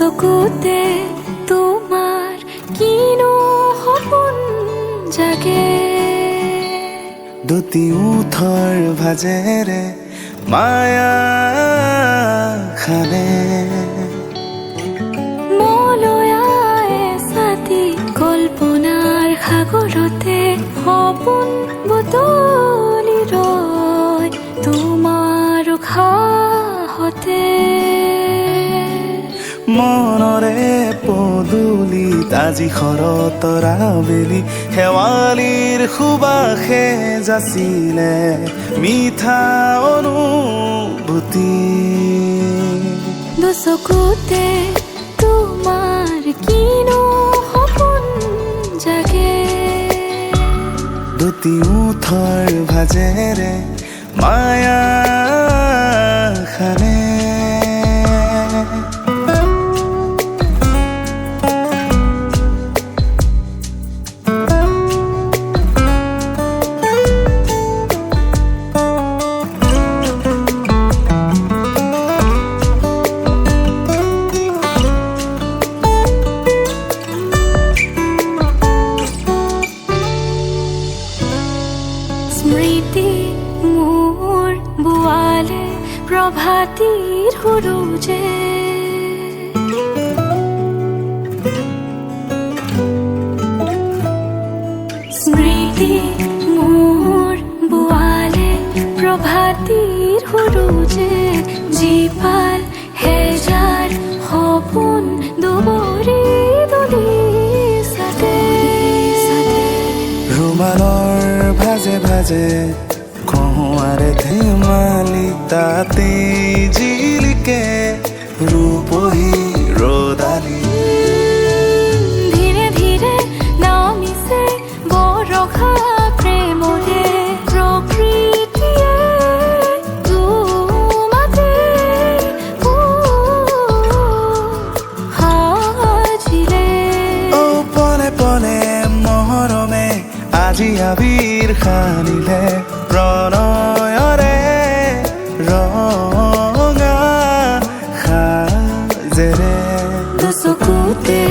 চকুতে তোমাৰ কিনো সপোন জাগে দুটি ওঠৰ ভাজেৰে মায়া খানে মলয়াই ছাতি কল্পনাৰ সাগৰতে সপোন বুটলি ৰয় তোমাৰ উশাহতে মনৰে পদূলিত আজি শৰতৰ আবেলি শেৱালিৰ সুবাসে যাচিলে মিঠা অনুভূতি দুচকুতে তোমাৰ কিনো সপোন জাগে দুটি ওঠৰ ভাজেৰে মায়া খানে স্মৃতি মোৰ বোৱালে প্ৰভাতীৰ সুৰুজে স্মৃতি মোৰ বোৱালে প্ৰভাতীৰ সুৰুজে জীপাল হেজাৰ সপোন দুবৰি দলি চাতে ৰুমালৰ ভাজে ভাজে কহুৱাৰে ধেমালি তাতে জিলিকে ৰূপহী ৰদালি ধীৰে ধীৰে নামিছে বৰষা প্ৰেমৰে প্ৰকৃতিয়ে তোমাতে সাজিলে ও পলে পলে মহৰমে আজি আবিৰ সানিলে প্ৰণয়ৰে ৰঙা সাজেৰে দুচকুতে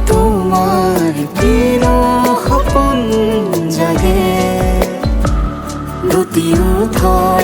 তোমাৰ কিনো সপোন জাগে দুটি ওঠৰ